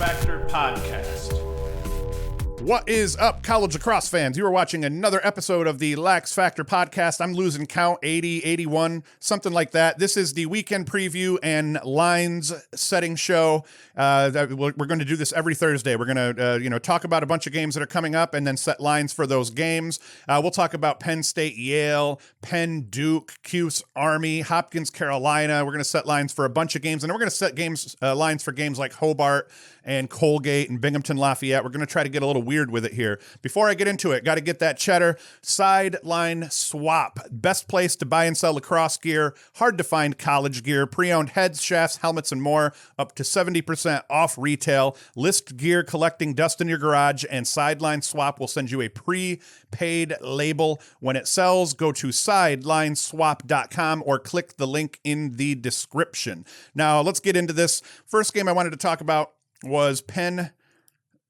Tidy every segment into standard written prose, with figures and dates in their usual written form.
LaxFactor Podcast. What is up, college lacrosse fans? You are watching another episode of the LaxFactor Podcast. I'm losing count, 80, 81, something like that. This is the weekend preview and lines setting show. We're going to do this every Thursday. We're going to, talk about a bunch of games that are coming up and then set lines for those games. We'll talk about Penn State, Yale, Penn Duke, Cuse, Army, Hopkins, Carolina. We're going to set lines for a bunch of games, and then we're going to set lines for games like Hobart and Colgate and Binghamton, Lafayette. We're going to try to get a little weird with it here. Before I get into it, got to get that cheddar. Sideline Swap. Best place to buy and sell lacrosse gear, hard to find college gear, pre-owned heads, shafts, helmets, and more, up to 70% off retail. List gear collecting dust in your garage, and Sideline Swap will send you a pre-paid label when it sells. Go to sidelineswap.com or click the link in the description. Now, let's get into this. First game I wanted to talk about was Penn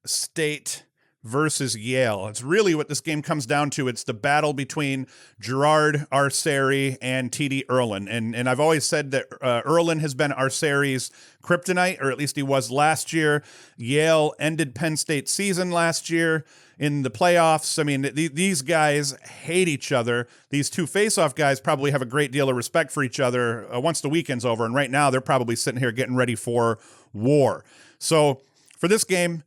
State versus Yale. It's really what this game comes down to. It's the battle between Gerard Arceri and TD Erlin. And I've always said that Erlin has been Arceri's kryptonite, or at least he was last year. Yale ended Penn State's season last year in the playoffs. I mean, these guys hate each other. These two face-off guys probably have a great deal of respect for each other once the weekend's over. And right now they're probably sitting here getting ready for war. So for this game,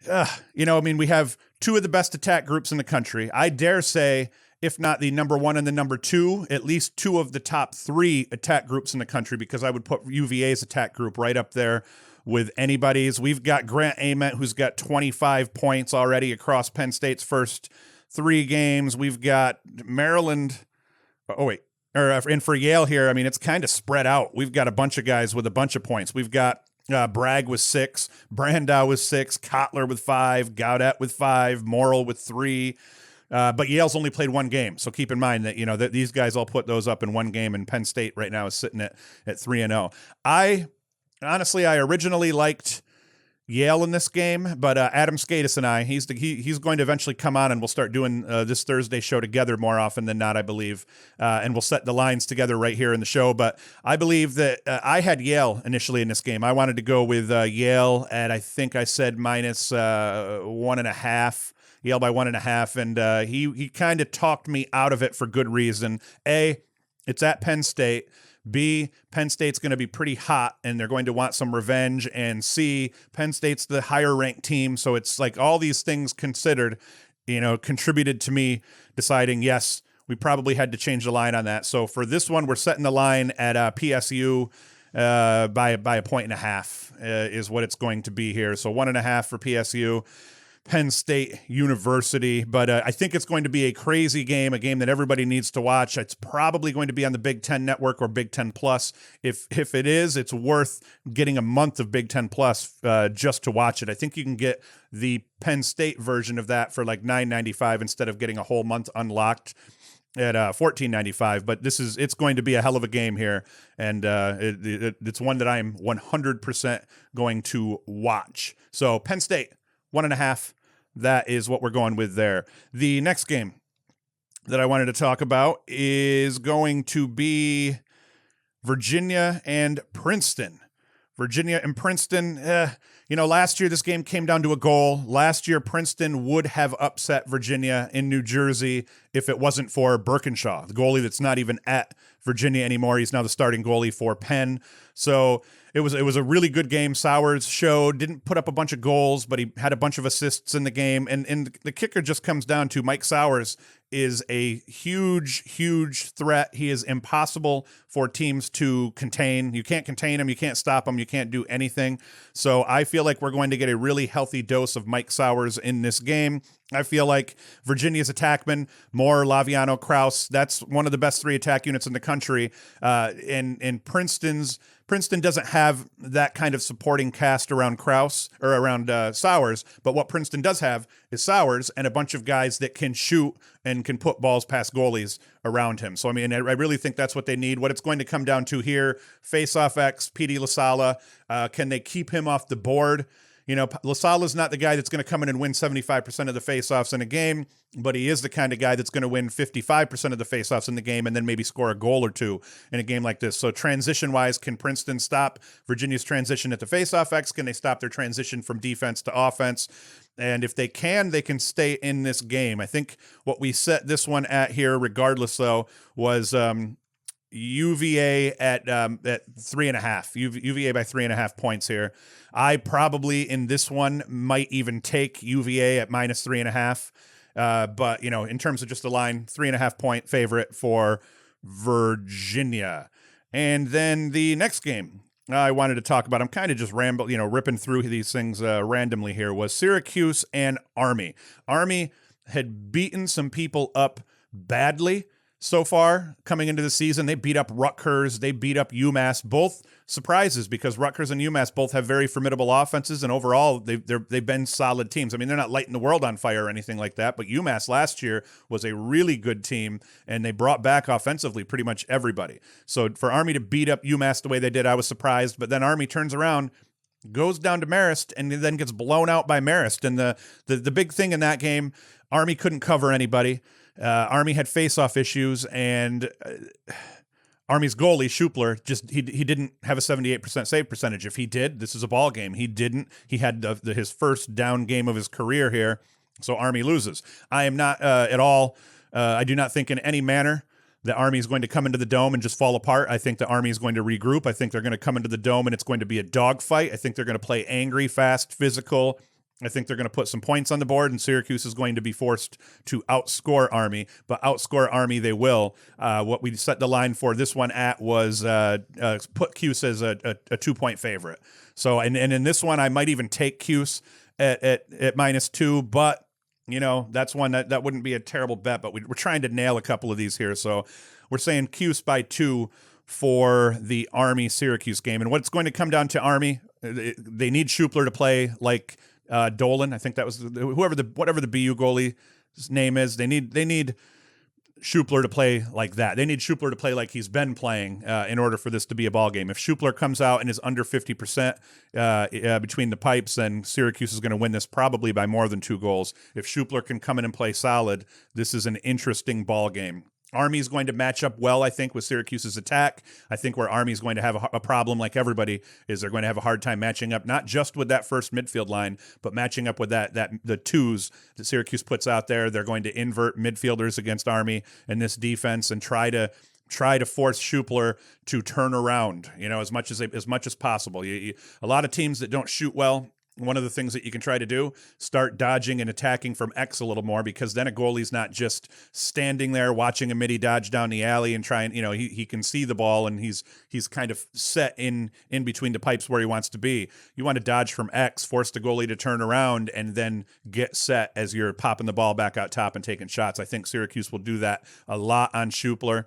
we have two of the best attack groups in the country. I dare say, if not the number one and the number two, at least two of the top three attack groups in the country, because I would put UVA's attack group right up there with anybody's. We've got Grant Ament, who's got 25 points already across Penn State's first three games. We've got Maryland. And for Yale here, I mean, it's kind of spread out. We've got a bunch of guys with a bunch of points. We've got Bragg with 6, Brandow with 6, Kotler with 5, Gaudet with 5, Morrill with 3. But Yale's only played one game, so keep in mind that that these guys all put those up in one game, and Penn State right now is sitting at 3-0. I originally liked Yale in this game, but Adam Skatis and I, he's going to eventually come on, and we'll start doing this Thursday show together more often than not, I believe, and we'll set the lines together right here in the show. But I believe that I had Yale initially in this game. I wanted to go with Yale at, I think I said minus 1.5. Yale by 1.5, and he kind of talked me out of it for good reason. A, it's at Penn State. B, Penn State's going to be pretty hot, and they're going to want some revenge. And C, Penn State's the higher-ranked team, so it's like all these things considered, contributed to me deciding, yes, we probably had to change the line on that. So for this one, we're setting the line at PSU by 1.5 is what it's going to be here. So 1.5 for PSU. Penn State University, but I think it's going to be a crazy game, a game that everybody needs to watch. It's probably going to be on the Big Ten Network or Big Ten Plus. If it is, it's worth getting a month of Big Ten Plus just to watch it. I think you can get the Penn State version of that for like $9.95 instead of getting a whole month unlocked at $14.95. But it's going to be a hell of a game here, and it's one that I'm 100% going to watch. So Penn State 1.5. That is what we're going with there. The next game that I wanted to talk about is going to be Virginia and Princeton. Virginia and Princeton, last year this game came down to a goal. Last year, Princeton would have upset Virginia in New Jersey if it wasn't for Birkinshaw, the goalie that's not even at Virginia anymore. He's now the starting goalie for Penn. So it was a really good game. Sowers didn't put up a bunch of goals, but he had a bunch of assists in the game. And the kicker just comes down to Mike Sowers is a huge, huge threat. He is impossible for teams to contain. You can't contain him. You can't stop him. You can't do anything. So I feel like we're going to get a really healthy dose of Mike Sowers in this game. I feel like Virginia's attackmen, Moore, Laviano, Kraus, that's one of the best 3 attack units in the country. And Princeton doesn't have that kind of supporting cast around Kraus or around Sowers, but what Princeton does have is Sowers and a bunch of guys that can shoot and can put balls past goalies around him. So, I mean, I really think that's what they need. What it's going to come down to here, face-off X, PD LaSala, can they keep him off the board? LaSala's not the guy that's going to come in and win 75% of the faceoffs in a game, but he is the kind of guy that's going to win 55% of the faceoffs in the game and then maybe score a goal or two in a game like this. So transition-wise, can Princeton stop Virginia's transition at the faceoff X? Can they stop their transition from defense to offense? And if they can stay in this game. I think what we set this one at here, regardless, though, was UVA at 3.5. UVA by 3.5 points here. I probably in this one might even take UVA at minus 3.5. But in terms of just the line, 3.5 point favorite for Virginia. And then the next game I wanted to talk about, I'm kind of just ripping through these things randomly here, was Syracuse and Army. Army had beaten some people up badly so far coming into the season. They beat up Rutgers. They beat up UMass. Both surprises because Rutgers and UMass both have very formidable offenses, and overall they've been solid teams. I mean, they're not lighting the world on fire or anything like that, but UMass last year was a really good team, and they brought back offensively pretty much everybody. So for Army to beat up UMass the way they did, I was surprised. But then Army turns around, goes down to Marist, and then gets blown out by Marist. And the big thing in that game, Army couldn't cover anybody. Army had face-off issues, and Army's goalie, Schupler, he didn't have a 78% save percentage. If he did, this is a ball game. He didn't. He had his first down game of his career here, so Army loses. I am not at all, I do not think in any manner the Army is going to come into the Dome and just fall apart. I think the Army is going to regroup. I think they're going to come into the Dome and it's going to be a dogfight. I think they're going to play angry, fast, physical. I think they're going to put some points on the board, and Syracuse is going to be forced to outscore Army, but outscore Army they will. What we set the line for this one at was put Cuse as a 2-point favorite. So, and in this one, I might even take Cuse at -2, but that's one that wouldn't be a terrible bet, but we're trying to nail a couple of these here. So we're saying Cuse by 2 for the Army-Syracuse game. And what it's going to come down to Army, they need Schupler to play like Dolan. I think that was whatever the BU goalie's name is. They need Schupler to play like that. They need Schupler to play like he's been playing in order for this to be a ball game. If Schupler comes out and is under 50% between the pipes, then Syracuse is going to win this probably by more than 2 goals. If Schupler can come in and play solid, this is an interesting ball game. Army is going to match up well, I think, with Syracuse's attack. I think where Army is going to have a problem, like everybody, is they're going to have a hard time matching up, not just with that first midfield line, but matching up with the twos that Syracuse puts out there. They're going to invert midfielders against Army in this defense and try to force Schupler to turn around, as much as possible. A lot of teams that don't shoot well, one of the things that you can try to do, start dodging and attacking from X a little more, because then a goalie's not just standing there watching a midi dodge down the alley and trying, he can see the ball and he's kind of set in between the pipes where he wants to be. You want to dodge from X, force the goalie to turn around, and then get set as you're popping the ball back out top and taking shots. I think Syracuse will do that a lot on Schupler,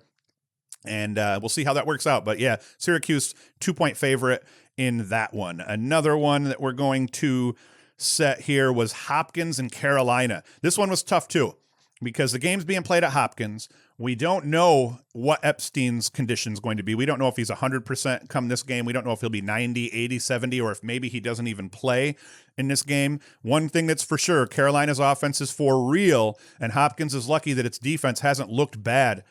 and we'll see how that works out. But yeah, Syracuse 2-point favorite in that one. Another one that we're going to set here was Hopkins and Carolina. This one was tough too, because the game's being played at Hopkins. We don't know what Epstein's condition is going to be. We don't know if he's 100% come this game. We don't know if he'll be 90, 80, 70, or if maybe he doesn't even play in this game. One thing that's for sure, Carolina's offense is for real, and Hopkins is lucky that its defense hasn't looked bad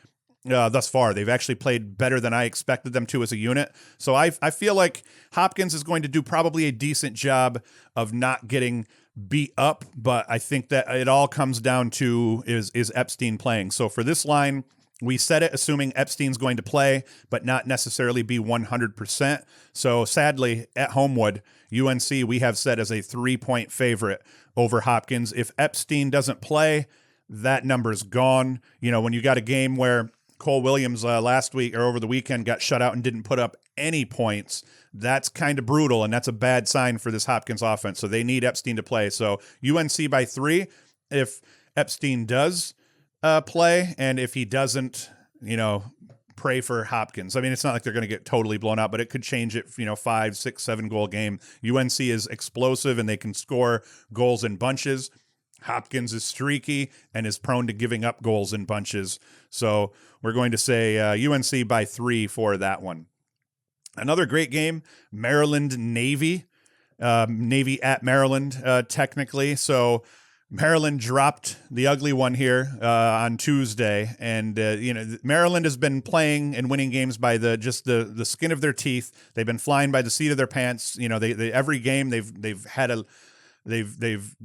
thus far. They've actually played better than I expected them to as a unit. So I feel like Hopkins is going to do probably a decent job of not getting beat up, but I think that it all comes down to is Epstein playing. So for this line, we set it assuming Epstein's going to play, but not necessarily be 100%. So sadly, at Homewood, UNC, we have set as a 3-point favorite over Hopkins. If Epstein doesn't play, that number's gone. When you got a game where Cole Williams last week or over the weekend got shut out and didn't put up any points, that's kind of brutal, and that's a bad sign for this Hopkins offense. So they need Epstein to play. So UNC by 3 if Epstein does play, and if he doesn't, pray for Hopkins. I mean, it's not like they're going to get totally blown out, but it could change it, 5, 6, 7 goal game. UNC is explosive, and they can score goals in bunches. Hopkins is streaky and is prone to giving up goals in bunches. So we're going to say UNC by 3 for that one. Another great game, Maryland Navy. Navy at Maryland, technically. So Maryland dropped the ugly one here on Tuesday, and Maryland has been playing and winning games by the skin of their teeth. They've been flying by the seat of their pants. They every game they've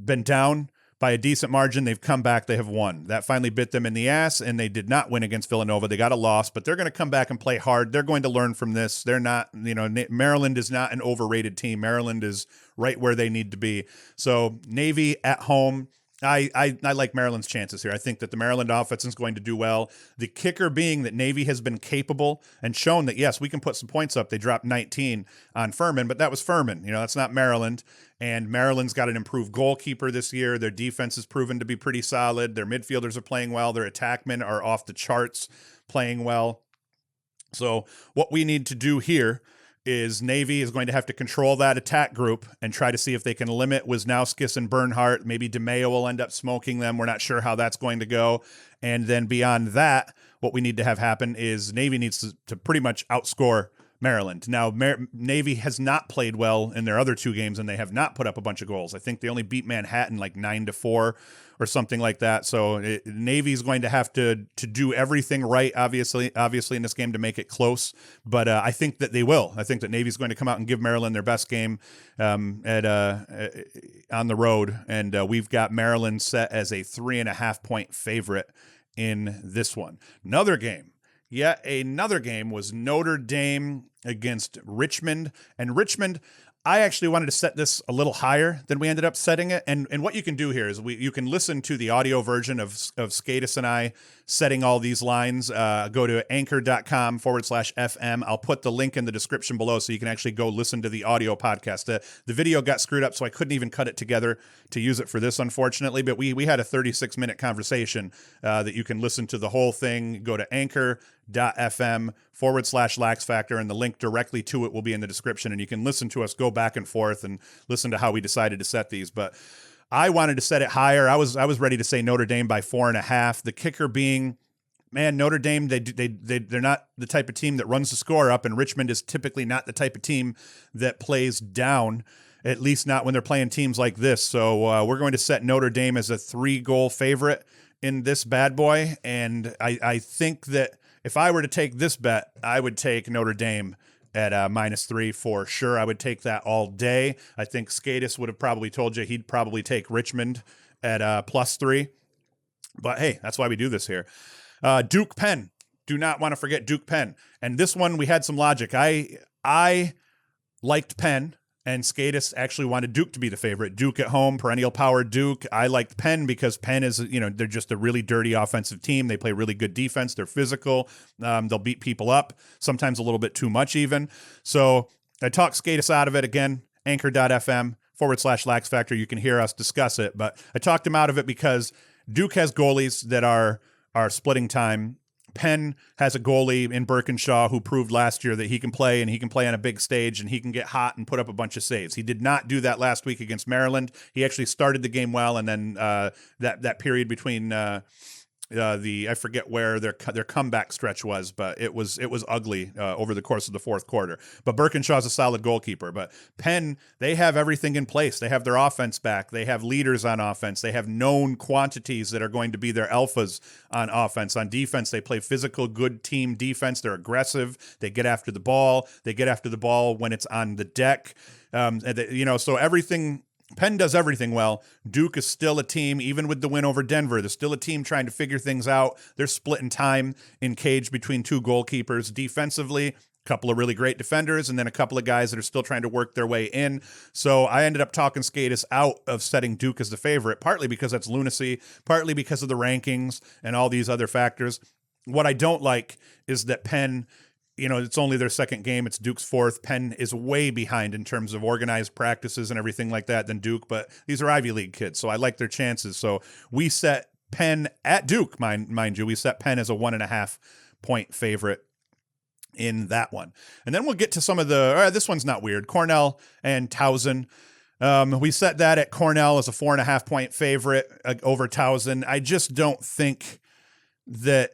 been down by a decent margin. They've come back. They have won. That finally bit them in the ass, and they did not win against Villanova. They got a loss, but they're going to come back and play hard. They're going to learn from this. They're not, Maryland is not an overrated team. Maryland is right where they need to be. So Navy at home. I like Maryland's chances here. I think that the Maryland offense is going to do well. The kicker being that Navy has been capable and shown that, yes, we can put some points up. They dropped 19 on Furman, but that was Furman. That's not Maryland. And Maryland's got an improved goalkeeper this year. Their defense has proven to be pretty solid. Their midfielders are playing well. Their attackmen are off the charts playing well. So what we need to do here is Navy is going to have to control that attack group and try to see if they can limit Wisnowskis and Bernhardt. Maybe DeMeo will end up smoking them. We're not sure how that's going to go. And then beyond that, what we need to have happen is Navy needs to pretty much outscore Maryland. Now, Navy has not played well in their other two games, and they have not put up a bunch of goals. I think they only beat Manhattan like 9-4 or something like that. So Navy is going to have to do everything right, obviously in this game to make it close. But I think that they will. I think that Navy's going to come out and give Maryland their best game on the road. And we've got Maryland set as a 3.5 point favorite in this one. Yet another game was Notre Dame against Richmond. And Richmond, I actually wanted to set this a little higher than we ended up setting it. And what you can do here is you can listen to the audio version of Skatis and I setting all these lines. Go to anchor.com/FM. I'll put the link in the description below so you can actually go listen to the audio podcast. The video got screwed up, so I couldn't even cut it together to use it for this, unfortunately. But we had a 36-minute conversation that you can listen to the whole thing. Go to anchor.fm/LaxFactor, and the link directly to it will be in the description, and you can listen to us go back and forth and listen to how we decided to set these. But I wanted to set it higher. I was ready to say Notre Dame by 4.5. The kicker being, man, Notre Dame, they're not the type of team that runs the score up, and Richmond is typically not the type of team that plays down, at least not when they're playing teams like this. So we're going to set Notre Dame as a 3-goal favorite in this bad boy, and I think that if I were to take this bet, I would take Notre Dame at -3 for sure. I would take that all day. I think Skatis would have probably told you he'd probably take Richmond at +3. But hey, that's why we do this here. Duke Penn. Do not want to forget Duke Penn. And this one, we had some logic. I liked Penn, and Skatis actually wanted Duke to be the favorite. Duke at home, perennial power Duke. I liked Penn because Penn is, they're just a really dirty offensive team. They play really good defense. They're physical. They'll beat people up, sometimes a little bit too much even. So I talked Skatis out of it again, anchor.fm/LaxFactor. You can hear us discuss it, but I talked him out of it because Duke has goalies that are splitting time. Penn has a goalie in Birkinshaw who proved last year that he can play, and he can play on a big stage, and he can get hot and put up a bunch of saves. He did not do that last week against Maryland. He actually started the game well, and then that period between I forget where their comeback stretch was, but it was ugly over the course of the fourth quarter. But Birkinshaw's a solid goalkeeper. But Penn, they have everything in place. They have their offense back. They have leaders on offense. They have known quantities that are going to be their alphas on offense. On defense, they play physical, good team defense. They're aggressive. They get after the ball. They get after the ball when it's on the deck. So everything. Penn does everything well. Duke is still a team, even with the win over Denver. They're still a team trying to figure things out. They're splitting time in cage between two goalkeepers. Defensively, a couple of really great defenders, and then a couple of guys that are still trying to work their way in. So I ended up talking Skatis out of setting Duke as the favorite, partly because that's lunacy, partly because of the rankings and all these other factors. What I don't like is that Penn, it's only their second game. It's Duke's fourth. Penn is way behind in terms of organized practices and everything like that than Duke, but these are Ivy League kids, so I like their chances. So we set Penn at Duke, mind you. We set Penn as a 1.5 point favorite in that one. And then we'll get to some of this one's not weird. Cornell and Towson. We set that at Cornell as a 4.5 point favorite over Towson. I just don't think that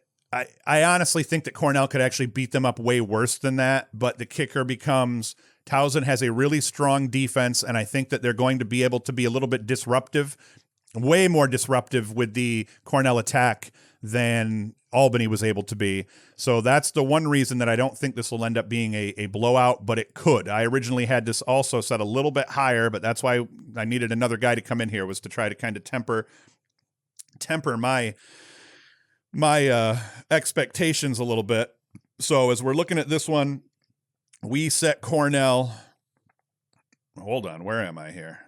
I honestly think that Cornell could actually beat them up way worse than that, but the kicker becomes Towson has a really strong defense, and I think that they're going to be able to be a little bit disruptive, way more disruptive with the Cornell attack than Albany was able to be. So that's the one reason that I don't think this will end up being a blowout, but it could. I originally had this also set a little bit higher, but that's why I needed another guy to come in here, was to try to kind of temper my expectations a little bit. So as we're looking at this one, we set Cornell. Hold on, where am I here?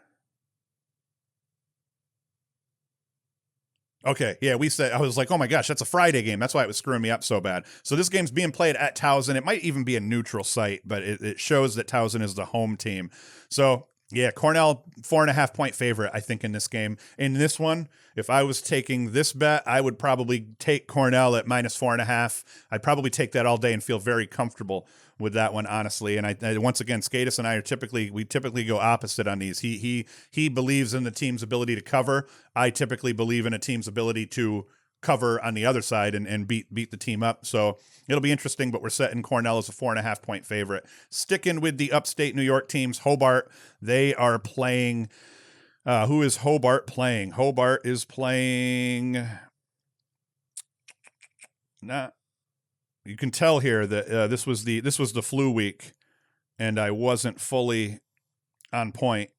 Okay, yeah, I was like, oh my gosh, that's a Friday game. That's why it was screwing me up so bad. So this game's being played at Towson. It might even be a neutral site, but it shows that Towson is the home team. So yeah, Cornell 4.5-point favorite, I think, in this game. In this one, if I was taking this bet, I would probably take Cornell at -4.5. I'd probably take that all day and feel very comfortable with that one, honestly. And I once again, Skatis and I typically go opposite on these. He believes in the team's ability to cover. I typically believe in a team's ability to cover on the other side and beat the team up. So it'll be interesting, but we're setting Cornell as a 4.5-point favorite. Sticking with the upstate New York teams, Hobart, they are playing. Who is Hobart playing? Hobart is playing. You can tell here that this was the flu week, and I wasn't fully on point.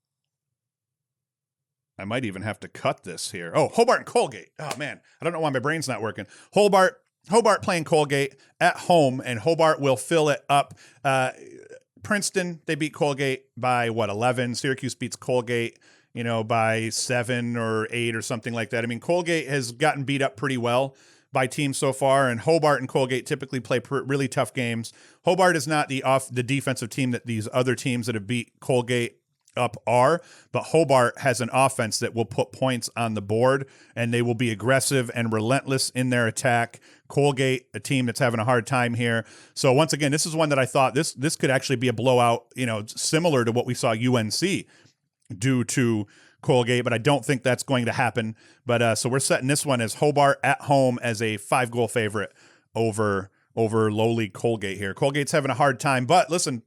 I might even have to cut this here. Oh, Hobart and Colgate. Oh man, I don't know why my brain's not working. Hobart playing Colgate at home, and Hobart will fill it up. Princeton, they beat Colgate by 11. Syracuse beats Colgate, by 7 or 8 or something like that. I mean, Colgate has gotten beat up pretty well by teams so far, and Hobart and Colgate typically play really tough games. Hobart is not the defensive team that these other teams that have beat Colgate up are, but Hobart has an offense that will put points on the board, and they will be aggressive and relentless in their attack. Colgate, a team that's having a hard time here. So once again, this is one that I thought this could actually be a blowout, similar to what we saw UNC do to Colgate, but I don't think that's going to happen. But so we're setting this one as Hobart at home as a 5-goal favorite over lowly Colgate here. Colgate's having a hard time, but listen,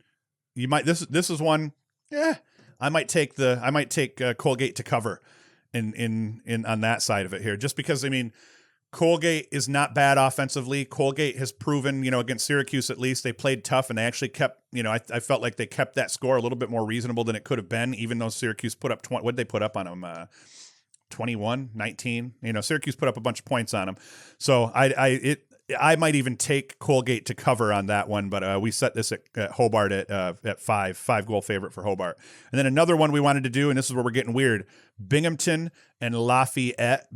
this is one. Yeah, I might take Colgate to cover in on that side of it here, just because, I mean, Colgate is not bad offensively. Colgate has proven, against Syracuse at least, they played tough, and they actually kept, I felt like they kept that score a little bit more reasonable than it could have been, even though Syracuse put up 20. What did they put up on them? 21, 19. Syracuse put up a bunch of points on them. So I might even take Colgate to cover on that one, but we set this at Hobart at 5-goal favorite for Hobart. And then another one we wanted to do, and this is where we're getting weird, Binghamton and Lafayette.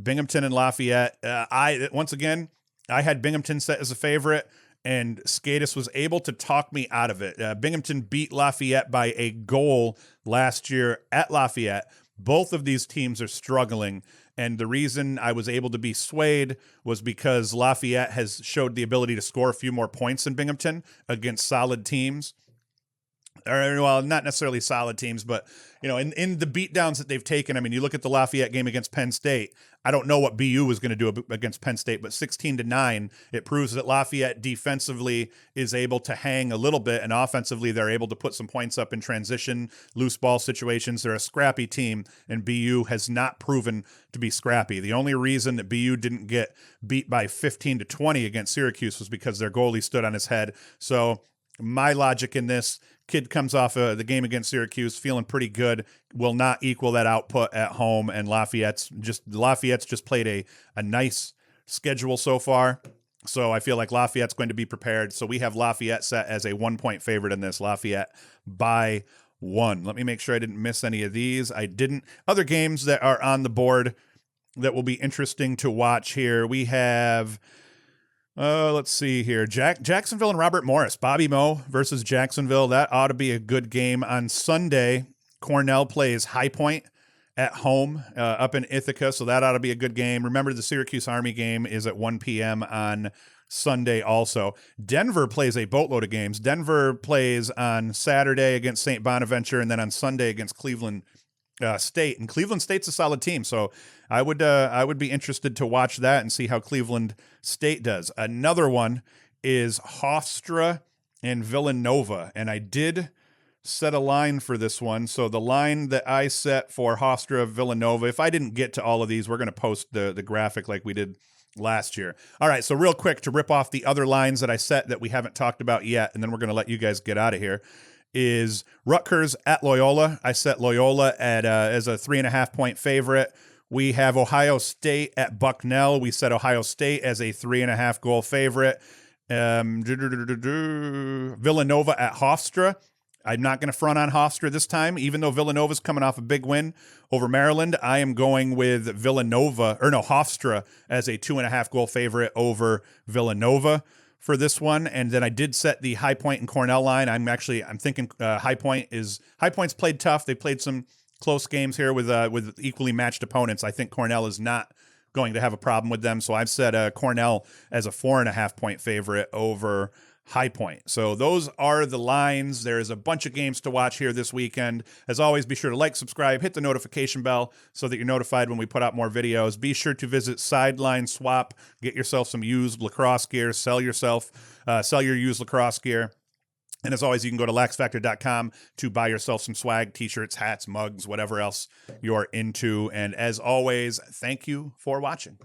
Once again, I had Binghamton set as a favorite, and Skatis was able to talk me out of it. Binghamton beat Lafayette by a goal last year at Lafayette. Both of these teams are struggling, and the reason I was able to be swayed was because Lafayette has showed the ability to score a few more points than Binghamton against solid teams. Or, well, not necessarily solid teams, but, in the beatdowns that they've taken, I mean, you look at the Lafayette game against Penn State. I don't know what BU was going to do against Penn State, but 16-9, it proves that Lafayette defensively is able to hang a little bit, and offensively they're able to put some points up in transition, loose ball situations. They're a scrappy team, and BU has not proven to be scrappy. The only reason that BU didn't get beat by 15-20 against Syracuse was because their goalie stood on his head. So my logic in this, kid comes off the game against Syracuse feeling pretty good, will not equal that output at home, and Lafayette's just played a nice schedule so far. So I feel like Lafayette's going to be prepared. So we have Lafayette set as a 1-point favorite in this. Lafayette by 1. Let me make sure I didn't miss any of these. I didn't. Other games that are on the board that will be interesting to watch here. We have let's see here. Jacksonville and Robert Morris. Bobby Moe versus Jacksonville. That ought to be a good game on Sunday. Cornell plays High Point at home up in Ithaca, so that ought to be a good game. Remember, the Syracuse Army game is at 1 p.m. on Sunday also. Denver plays a boatload of games. Denver plays on Saturday against St. Bonaventure, and then on Sunday against Cleveland State. And Cleveland State's a solid team, so I would be interested to watch that and see how Cleveland State does. Another one is Hofstra and Villanova, and I did set a line for this one. So the line that I set for Hofstra Villanova, if I didn't get to all of these, we're going to post the graphic like we did last year. All right, so real quick to rip off the other lines that I set that we haven't talked about yet, and then we're going to let you guys get out of here, is Rutgers at Loyola. I set Loyola at as a 3.5-point favorite. We have Ohio State at Bucknell. We set Ohio State as a 3.5 goal favorite. Villanova at Hofstra. I'm not going to front on Hofstra this time, even though Villanova's coming off a big win over Maryland. I am going with Hofstra as a 2.5 goal favorite over Villanova for this one. And then I did set the High Point and Cornell line. I'm thinking High Point's played tough. They played some close games here with equally matched opponents. I think Cornell is not going to have a problem with them. So I've set Cornell as a 4.5-point favorite over High Point. So those are the lines. There is a bunch of games to watch here this weekend. As always, be sure to like, subscribe, hit the notification bell so that you're notified when we put out more videos. Be sure to visit Sideline Swap. Get yourself some used lacrosse gear. Sell your used lacrosse gear. And as always, you can go to LaxFactor.com to buy yourself some swag, t-shirts, hats, mugs, whatever else you're into. And as always, thank you for watching.